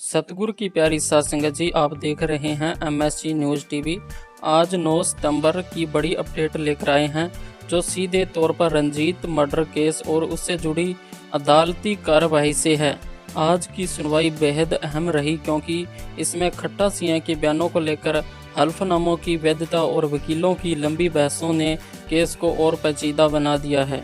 सतगुरु की प्यारी सात संगत जी, आप देख रहे हैं MSG न्यूज़ टीवी। आज 9 सितंबर की बड़ी अपडेट लेकर आए हैं, जो सीधे तौर पर रंजीत मर्डर केस और उससे जुड़ी अदालती कार्रवाई से है। आज की सुनवाई बेहद अहम रही, क्योंकि इसमें खट्टा सिंह के बयानों को लेकर हल्फनामों की वैधता और वकीलों की लंबी बहसों ने केस को और पेचीदा बना दिया है।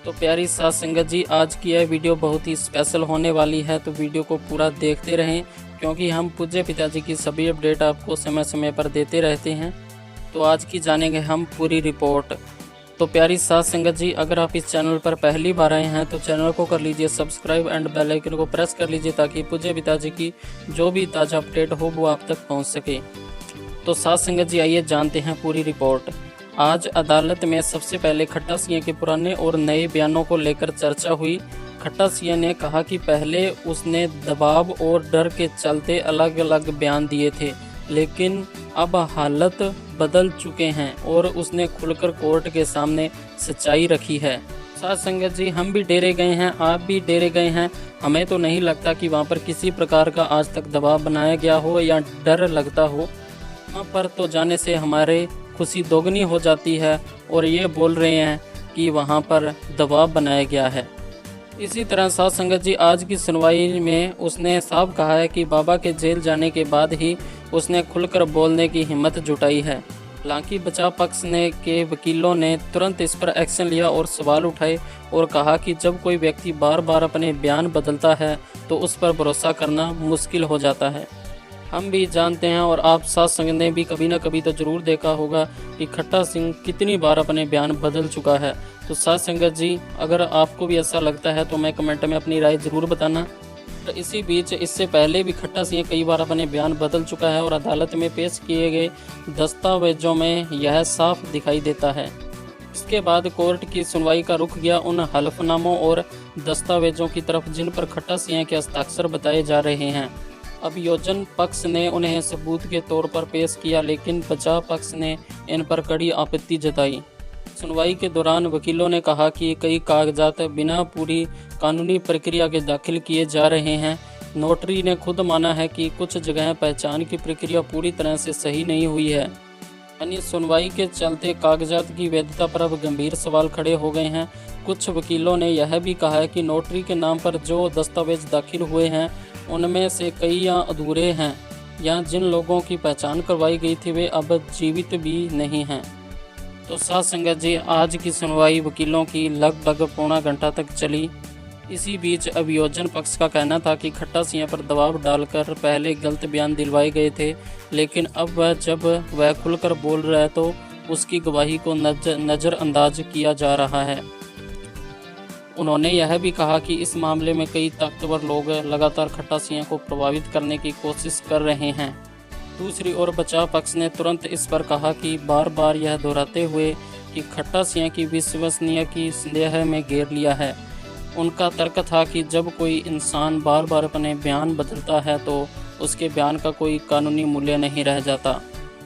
तो प्यारी सात संगत जी, आज की यह वीडियो बहुत ही स्पेशल होने वाली है, तो वीडियो को पूरा देखते रहें, क्योंकि हम पूज्य पिताजी की सभी अपडेट आपको समय समय पर देते रहते हैं। तो आज की जानेंगे हम पूरी रिपोर्ट। तो प्यारी सात संगत जी, अगर आप इस चैनल पर पहली बार आए हैं तो चैनल को कर लीजिए सब्सक्राइब एंड बेल आइकन को प्रेस कर लीजिए, ताकि पूज्य पिताजी की जो भी ताज़ा अपडेट हो वो आप तक पहुँच सके। तो सात संगत जी, आइए जानते हैं पूरी रिपोर्ट। आज अदालत में सबसे पहले खट्टा सिंह के पुराने और नए बयानों को लेकर चर्चा हुई। खट्टा सिंह ने कहा कि पहले उसने दबाव और डर के चलते अलग अलग बयान दिए थे, लेकिन अब हालत बदल चुके हैं और उसने खुलकर कोर्ट के सामने सच्चाई रखी है। साथ संगत जी, हम भी डेरे गए हैं, आप भी डेरे गए हैं। हमें तो नहीं लगता कि वहाँ पर किसी प्रकार का आज तक दबाव बनाया गया हो या डर लगता हो। वहाँ पर तो जाने से हमारे खुशी दोगुनी हो जाती है, और ये बोल रहे हैं कि वहाँ पर दबाव बनाया गया है। इसी तरह साथ संगत जी, आज की सुनवाई में उसने साफ कहा है कि बाबा के जेल जाने के बाद ही उसने खुलकर बोलने की हिम्मत जुटाई है। हालांकि बचाव पक्ष के वकीलों ने तुरंत इस पर एक्शन लिया और सवाल उठाए और कहा कि जब कोई व्यक्ति बार बार अपने बयान बदलता है तो उस पर भरोसा करना मुश्किल हो जाता है। हम भी जानते हैं, और आप साथ संगत ने भी कभी ना कभी तो ज़रूर देखा होगा कि खट्टा सिंह कितनी बार अपने बयान बदल चुका है। तो साथ संगत जी, अगर आपको भी ऐसा लगता है तो मैं कमेंट में अपनी राय ज़रूर बताना। तो इसी बीच इससे पहले भी खट्टा सिंह कई बार अपने बयान बदल चुका है, और अदालत में पेश किए गए दस्तावेजों में यह साफ दिखाई देता है। इसके बाद कोर्ट की सुनवाई का रुख गया उन हलफनामों और दस्तावेजों की तरफ जिन पर खट्टा सिंह के हस्ताक्षर बताए जा रहे हैं। अभियोजन पक्ष ने उन्हें सबूत के तौर पर पेश किया, लेकिन बचाव पक्ष ने इन पर कड़ी आपत्ति जताई। सुनवाई के दौरान वकीलों ने कहा कि कई कागजात बिना पूरी कानूनी प्रक्रिया के दाखिल किए जा रहे हैं। नोटरी ने खुद माना है कि कुछ जगह पहचान की प्रक्रिया पूरी तरह से सही नहीं हुई है। यानी सुनवाई के चलते कागजात की वैधता पर अब गंभीर सवाल खड़े हो गए हैं। कुछ वकीलों ने यह भी कहा है कि नोटरी के नाम पर जो दस्तावेज दाखिल हुए हैं उनमें से कई या अधूरे हैं, या जिन लोगों की पहचान करवाई गई थी वे अब जीवित भी नहीं हैं। तो साथ संगत जी, आज की सुनवाई वकीलों की लगभग पौना घंटा तक चली। इसी बीच अभियोजन पक्ष का कहना था कि खट्टा सिंह पर दबाव डालकर पहले गलत बयान दिलवाए गए थे, लेकिन अब जब वह खुलकर बोल रहा है तो उसकी गवाही को नज़रअंदाज किया जा रहा है। उन्होंने यह भी कहा कि इस मामले में कई ताकतवर लोग लगातार खट्टा सिंह को प्रभावित करने की कोशिश कर रहे हैं। दूसरी ओर बचाव पक्ष ने तुरंत इस पर कहा कि बार बार यह दोहराते हुए कि खट्टा सिंह की विश्वसनीयता की संदेह में घेर लिया है। उनका तर्क था कि जब कोई इंसान बार बार अपने बयान बदलता है तो उसके बयान का कोई कानूनी मूल्य नहीं रह जाता।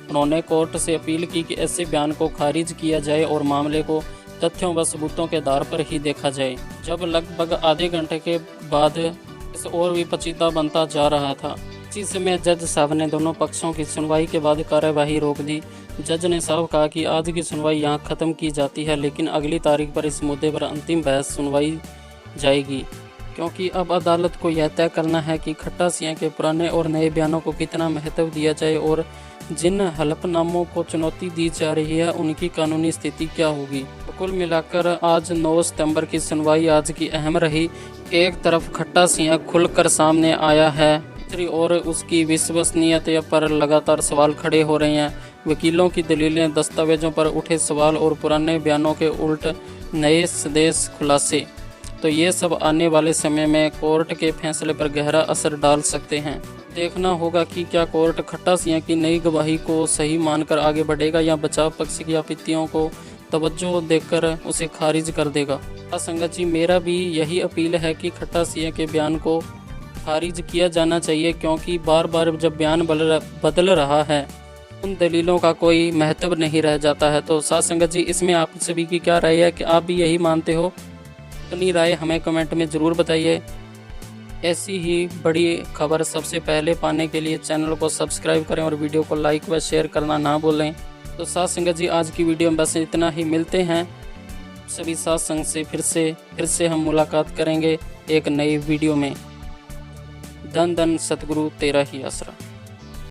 उन्होंने कोर्ट से अपील की कि ऐसे बयान को खारिज किया जाए और मामले को तथ्यों व सबूतों के आधार पर ही देखा जाए। जब लगभग आधे घंटे के बाद इस और भी पेचीदा बनता जा रहा था, इसी समय जज साहब ने दोनों पक्षों की सुनवाई के बाद कार्यवाही रोक दी। जज ने साफ कहा कि आज की सुनवाई यहाँ ख़त्म की जाती है, लेकिन अगली तारीख पर इस मुद्दे पर अंतिम बहस सुनवाई जाएगी, क्योंकि अब अदालत को यह तय करना है कि खट्टा सिंह के पुराने और नए बयानों को कितना महत्व दिया जाए, और जिन हलफनामों को चुनौती दी जा रही है उनकी कानूनी स्थिति क्या होगी। कुल मिलाकर आज 9 सितंबर की सुनवाई आज की अहम रही। एक तरफ खट्टा सिंह खुलकर सामने आया है, दूसरी ओर उसकी विश्वसनीयता पर लगातार सवाल खड़े हो रहे हैं। वकीलों की दलीलें, दस्तावेजों पर उठे सवाल और पुराने बयानों के उल्ट नए सदेश खुलासे, तो ये सब आने वाले समय में कोर्ट के फैसले पर गहरा असर डाल सकते हैं। देखना होगा कि क्या कोर्ट खट्टा सिंह की नई गवाही को सही मानकर आगे बढ़ेगा, या बचाव पक्ष की आपत्तियों को तवज्जो देकर उसे खारिज कर देगा। संगत जी, मेरा भी यही अपील है कि खट्टा सिंह के बयान को खारिज किया जाना चाहिए, क्योंकि बार बार जब बयान बदल रहा है उन दलीलों का कोई महत्व नहीं रह जाता है। तो साथ संगत जी, इसमें आप सभी की क्या राय है? कि आप भी यही मानते हो? अपनी राय हमें कमेंट में ज़रूर बताइए। ऐसी ही बड़ी खबर सबसे पहले पाने के लिए चैनल को सब्सक्राइब करें और वीडियो को लाइक व शेयर करना ना भूलें। तो साथ संगत जी आज की वीडियो में बस इतना ही। मिलते हैं सभी साथ संग से फिर से हम मुलाकात करेंगे एक नई वीडियो में। धन धन सतगुरु तेरा ही आसरा।